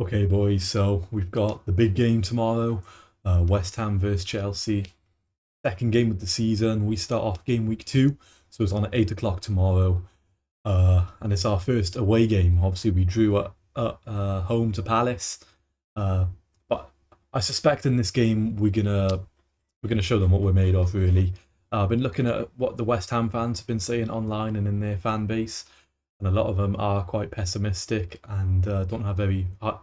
Okay, boys, so we've got the big game tomorrow, West Ham versus Chelsea. Second game of the season. We start off game week 2, so it's on at 8 o'clock tomorrow. And it's our first away game. Obviously, we drew at home to Palace. But I suspect in this game we're gonna show them what we're made of, really. I've been looking at what the West Ham fans have been saying online and in their fan base, and a lot of them are quite pessimistic and don't have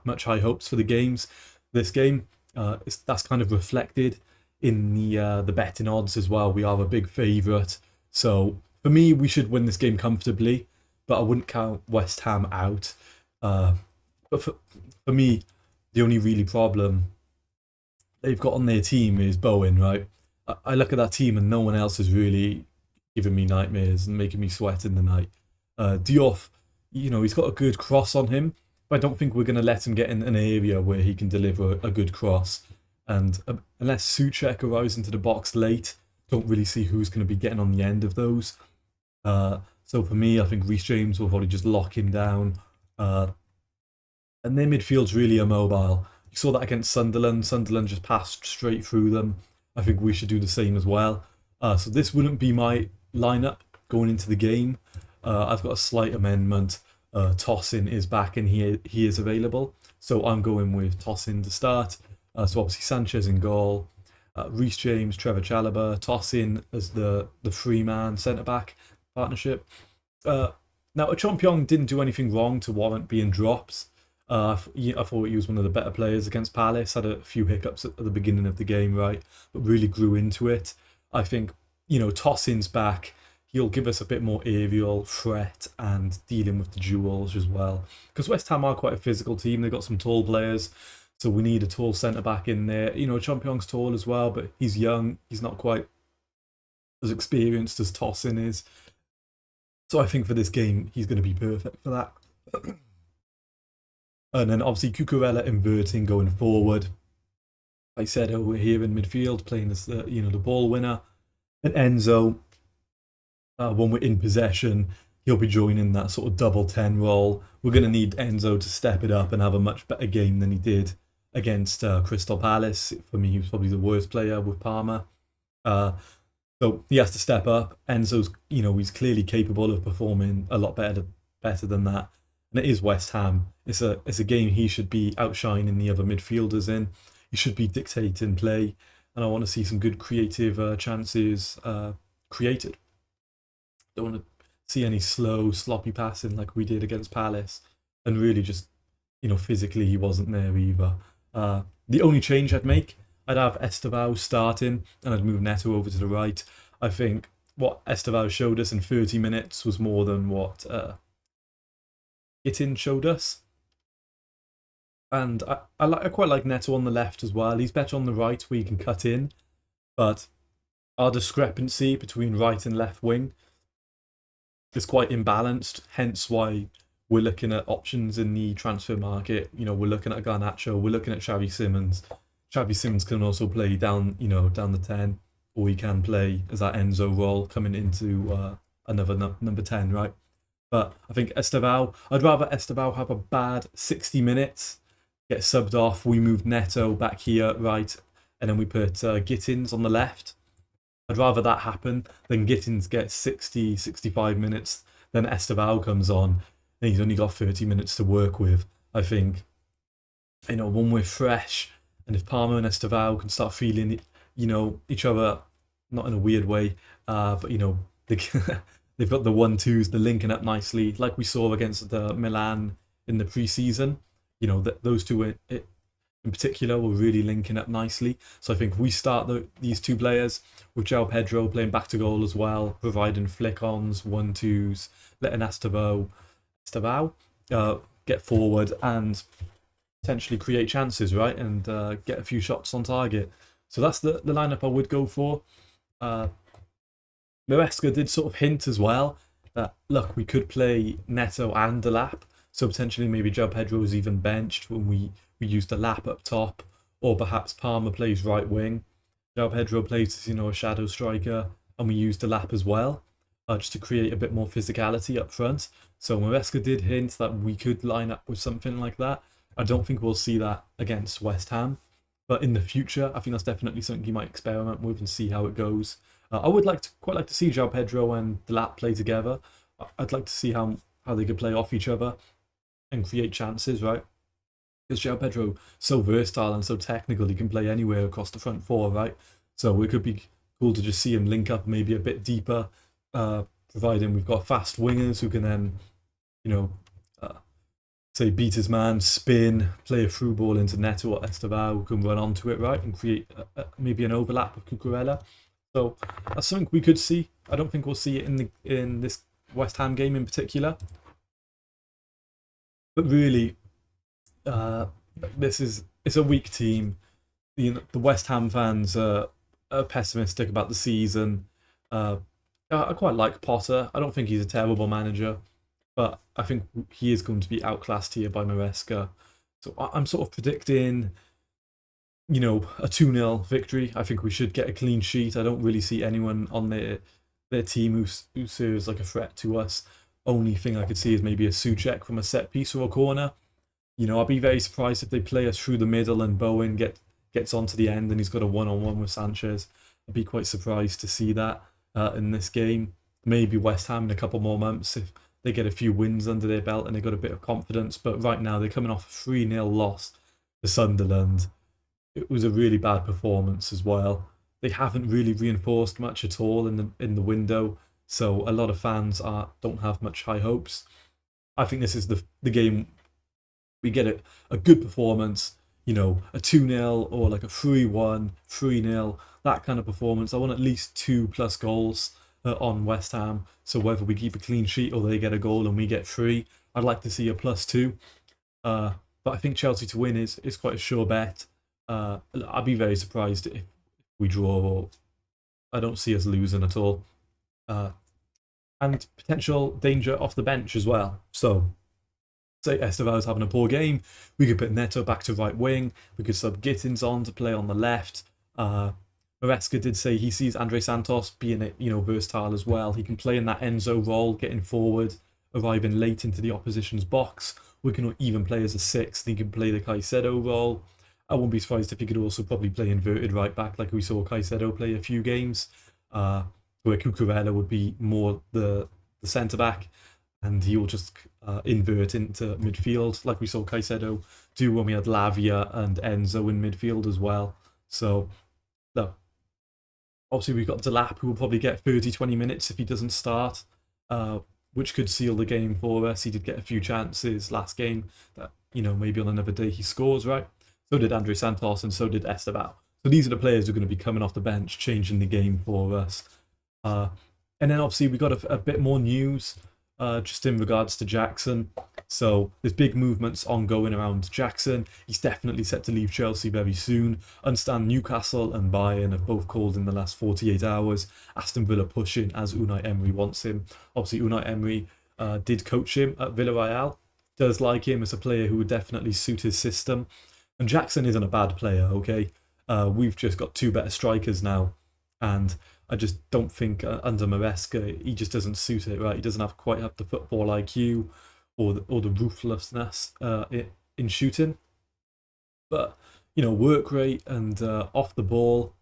much high hopes for the games. This game, that's kind of reflected in the betting odds as well. We are a big favourite, so for me, we should win this game comfortably. But I wouldn't count West Ham out. But for me, the only really problem they've got on their team is Bowen, right? I look at that team and no one else is really giving me nightmares and making me sweat in the night. Diouf, he's got a good cross on him, but I don't think we're going to let him get in an area where he can deliver a good cross. And unless Suchek arrives into the box late, don't really see who's going to be getting on the end of those. So for me, I think Reece James will probably just lock him down. And their midfield's really immobile. You saw that against Sunderland. Sunderland just passed straight through them. I think we should do the same as well. So this wouldn't be my lineup going into the game. I've got a slight amendment. Tosin is back and he is available. So I'm going with Tosin to start. So obviously Sanchez in goal. Reece James, Trevor Chalobah, Tosin as the free man centre-back partnership. Now, Achompong didn't do anything wrong to warrant being dropped. I thought he was one of the better players against Palace. Had a few hiccups at the beginning of the game, right, but really grew into it. I think Tosin's back. He'll give us a bit more aerial threat and dealing with the duels as well. Because West Ham are quite a physical team. They've got some tall players, so we need a tall centre back in there. Champion's tall as well, but he's young. He's not quite as experienced as Tosin is. So I think for this game, he's going to be perfect for that. And then obviously Cucurella inverting going forward. I said over here in midfield playing as the ball winner. And Enzo, when we're in possession, he'll be joining that sort of double 10 role. We're going to need Enzo to step it up and have a much better game than he did against Crystal Palace. For me, he was probably the worst player with Palmer. So he has to step up. Enzo's, he's clearly capable of performing a lot better than that. And it is West Ham. It's a game he should be outshining the other midfielders in. He should be dictating play, and I want to see some good creative chances created. Don't want to see any slow, sloppy passing like we did against Palace. And really just, physically he wasn't there either. The only change I'd make, I'd have Estevao starting and I'd move Neto over to the right. I think what Estevao showed us in 30 minutes was more than what Itin showed us. And I quite like Neto on the left as well. He's better on the right where he can cut in. But our discrepancy between right and left wing is quite imbalanced, hence why we're looking at options in the transfer market. We're looking at Garnacho, we're looking at Xavi Simons. Xavi Simons can also play down the 10, or he can play as that Enzo role coming into another number 10, right? But I think Estevao, I'd rather Estevao have a bad 60 minutes, get subbed off, we move Neto back here, right, and then we put Gittins on the left. I'd rather that happen than Gittins get 60, 65 minutes, then Estevao comes on, and he's only got 30 minutes to work with. I think, when we're fresh, and if Palmer and Estevao can start feeling, each other, not in a weird way, but, they've got the 1-2s, they're linking up nicely, like we saw against Milan in the pre-season. Those two in particular were really linking up nicely. So I think we start these two players with João Pedro playing back to goal as well, providing flick-ons, 1-2s, letting Estevao get forward and potentially create chances, right, and get a few shots on target. So that's the lineup I would go for. Maresca did sort of hint as well that, look, we could play Neto and Delap, so potentially maybe João Pedro is even benched when we use Delap up top, or perhaps Palmer plays right wing, João Pedro plays as, a shadow striker, and we use Delap as well, just to create a bit more physicality up front. So Maresca did hint that we could line up with something like that. I don't think we'll see that against West Ham, but in the future, I think that's definitely something he might experiment with and see how it goes. I would quite like to see João Pedro and Delap play together. I'd like to see how they could play off each other and create chances, right? Because João Pedro so versatile and so technical, he can play anywhere across the front four, right? So it could be cool to just see him link up maybe a bit deeper, providing we've got fast wingers who can then, you know, uh, say beat his man, spin, play a through ball into Neto or Estevao, who can run onto it, right, and create maybe an overlap with Cucurella. So that's something we could see. I don't think we'll see it in this West Ham game in particular, but really, it's a weak team. The West Ham fans are pessimistic about the season. I quite like Potter. I don't think he's a terrible manager, but I think he is going to be outclassed here by Maresca. So I'm sort of predicting, a 2-0 victory. I think we should get a clean sheet. I don't really see anyone on their team who serves like a threat to us. Only thing I could see is maybe a Souček from a set piece or a corner. I'd be very surprised if they play us through the middle and Bowen gets onto the end and he's got a one-on-one with Sanchez. I'd be quite surprised to see that in this game. Maybe West Ham in a couple more months if they get a few wins under their belt and they got a bit of confidence. But right now they're coming off a 3-0 loss to Sunderland. It was a really bad performance as well. They haven't really reinforced much at all in the window, so a lot of fans don't have much high hopes. I think this is the game we get a good performance, a 2-0 or like a 3-1, 3-0, that kind of performance. I want at least 2+ goals on West Ham. So whether we keep a clean sheet or they get a goal and we get 3, I'd like to see a +2. But I think Chelsea to win is quite a sure bet. I'd be very surprised if we draw, or I don't see us losing at all. And potential danger off the bench as well. So say Estevao's having a poor game, we could put Neto back to right wing. We could sub Gittins on to play on the left. Maresca did say he sees Andre Santos being versatile as well. He can play in that Enzo role, getting forward, arriving late into the opposition's box. We can even play as a 6. He can play the Caicedo role. I wouldn't be surprised if he could also probably play inverted right back, like we saw Caicedo play a few games, where Cucurella would be more the centre back, and he will just invert into midfield, like we saw Caicedo do when we had Lavia and Enzo in midfield as well. So, no. Obviously, we've got Delap, who will probably get 30-20 minutes if he doesn't start, which could seal the game for us. He did get a few chances last game that, maybe on another day he scores, right? So did Andre Santos and so did Estevao. So these are the players who are going to be coming off the bench, changing the game for us. And then obviously we got a bit more news just in regards to Jackson. So there's big movements ongoing around Jackson. He's definitely set to leave Chelsea very soon. Understand Newcastle and Bayern have both called in the last 48 hours. Aston Villa pushing as Unai Emery wants him. Obviously Unai Emery did coach him at Villarreal. Does like him as a player who would definitely suit his system. And Jackson isn't a bad player, okay? We've just got 2 better strikers now. And I just don't think under Maresca, he just doesn't suit it, right? He doesn't quite have the football IQ or the ruthlessness in shooting. But, work rate and off the ball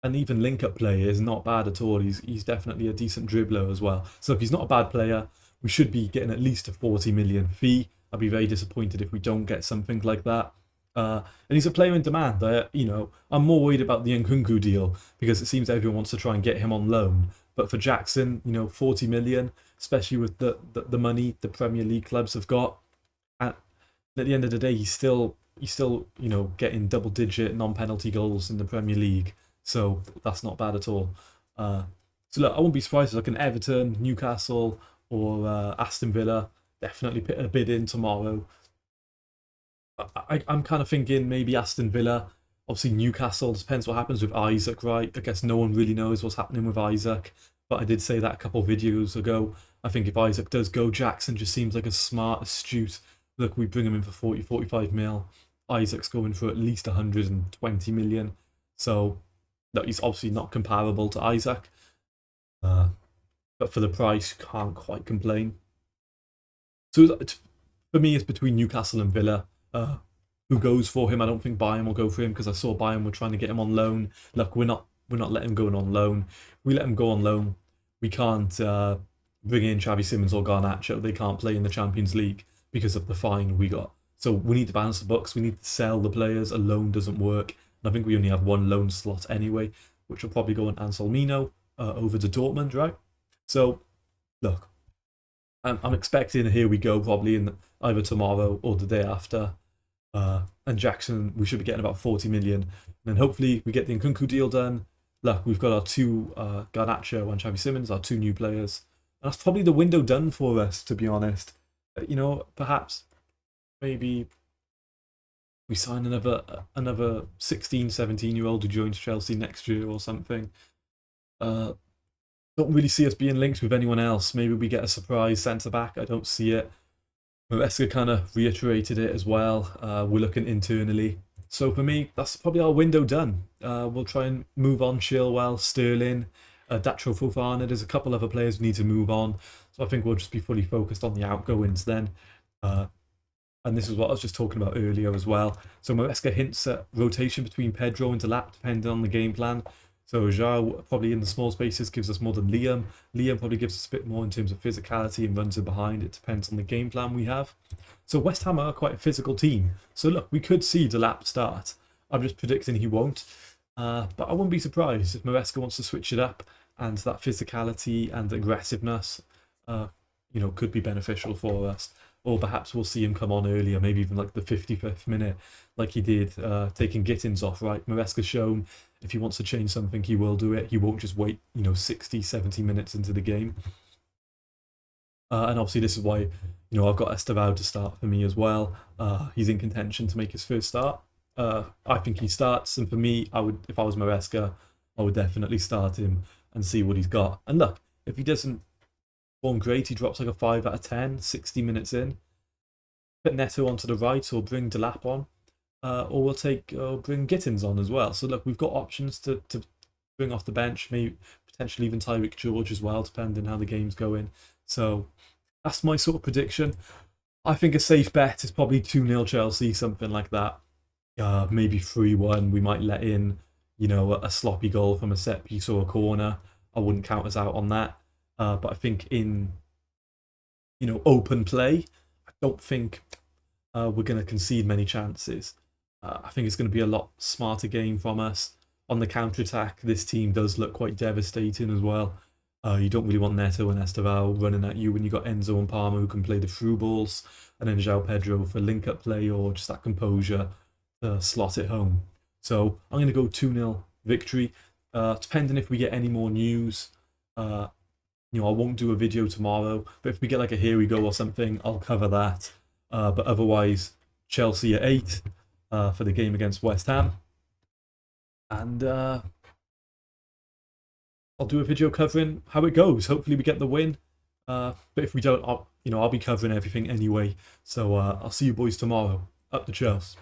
and even link-up play is not bad at all. He's definitely a decent dribbler as well. So if he's not a bad player, we should be getting at least a 40 million fee. I'd be very disappointed if we don't get something like that. And he's a player in demand. I'm more worried about the Nkunku deal because it seems everyone wants to try and get him on loan. But for Jackson, 40 million, especially with the money the Premier League clubs have got, and at the end of the day, he's still getting double-digit non-penalty goals in the Premier League. So that's not bad at all. So look, I won't be surprised if like an Everton, Newcastle, or Aston Villa definitely put a bid in tomorrow. I'm kind of thinking maybe Aston Villa, obviously Newcastle, depends what happens with Isaac, right? I guess no one really knows what's happening with Isaac, but I did say that a couple of videos ago. I think if Isaac does go, Jackson just seems like a smart, astute. Look, we bring him in for 40, 45 mil. Isaac's going for at least 120 million. So, no, he's obviously not comparable to Isaac. But for the price, can't quite complain. So, for me, it's between Newcastle and Villa. who goes for him. I don't think Bayern will go for him because I saw Bayern were trying to get him on loan. Look, we're not letting him go on loan. If we let him go on loan, we can't bring in Xavi Simons or Garnacho. They can't play in the Champions League because of the fine we got. So we need to balance the books. We need to sell the players. A loan doesn't work. And I think we only have one loan slot anyway, which will probably go on Anselmino over to Dortmund, right? So, look, I'm expecting here we go probably in either tomorrow or the day after. And Jackson, we should be getting about 40 million. And then hopefully we get the Nkunku deal done. Look, we've got our two, Garnacho and Xavi Simons, our two new players. And that's probably the window done for us, to be honest. Perhaps, maybe we sign another 16, 17-year-old who joins Chelsea next year or something. Don't really see us being linked with anyone else. Maybe we get a surprise centre-back. I don't see it. Maresca kind of reiterated it as well. We're looking internally. So for me, that's probably our window done. We'll try and move on Chilwell, Sterling, Datro Fofana. There's a couple other players we need to move on. So I think we'll just be fully focused on the outgoings then. And this is what I was just talking about earlier as well. So Maresca hints at rotation between Pedro and Delap, depending on the game plan. So João probably in the small spaces gives us more than Liam. Liam probably gives us a bit more in terms of physicality and runs in behind. It depends on the game plan we have. So West Ham are quite a physical team. So look, we could see Delap start. I'm just predicting he won't. But I wouldn't be surprised if Maresca wants to switch it up, and that physicality and aggressiveness could be beneficial for us. Or perhaps we'll see him come on earlier, maybe even like the 55th minute, like he did, taking Gittins off, right? Maresca's shown if he wants to change something, he will do it. He won't just wait, 60, 70 minutes into the game. And obviously this is why, I've got Estevao to start for me as well. He's in contention to make his first start. I think he starts, and for me, if I was Maresca, I would definitely start him and see what he's got. And look, if he doesn't perform great, he drops like a 5 out of 10, 60 minutes in. Put Neto onto the right or bring Delap on. Or we'll bring Gittins on as well. So look, we've got options to bring off the bench, maybe potentially even Tyreek George as well, depending how the game's going. So that's my sort of prediction. I think a safe bet is probably 2-0 Chelsea, something like that. Maybe 3-1. We might let in, a sloppy goal from a set piece or a corner. I wouldn't count us out on that. But I think in, open play, I don't think we're going to concede many chances. I think it's going to be a lot smarter game from us. On the counter-attack, this team does look quite devastating as well. You don't really want Neto and Estevao running at you when you've got Enzo and Palmer who can play the through balls, and then João Pedro for link-up play or just that composure to slot it home. So I'm going to go 2-0 victory. Depending if we get any more news, I won't do a video tomorrow, but if we get like a here we go or something, I'll cover that. But otherwise, Chelsea at 8 for the game against West Ham. And I'll do a video covering how it goes. Hopefully we get the win. But if we don't, I'll be covering everything anyway. So I'll see you boys tomorrow. Up the Chelsea.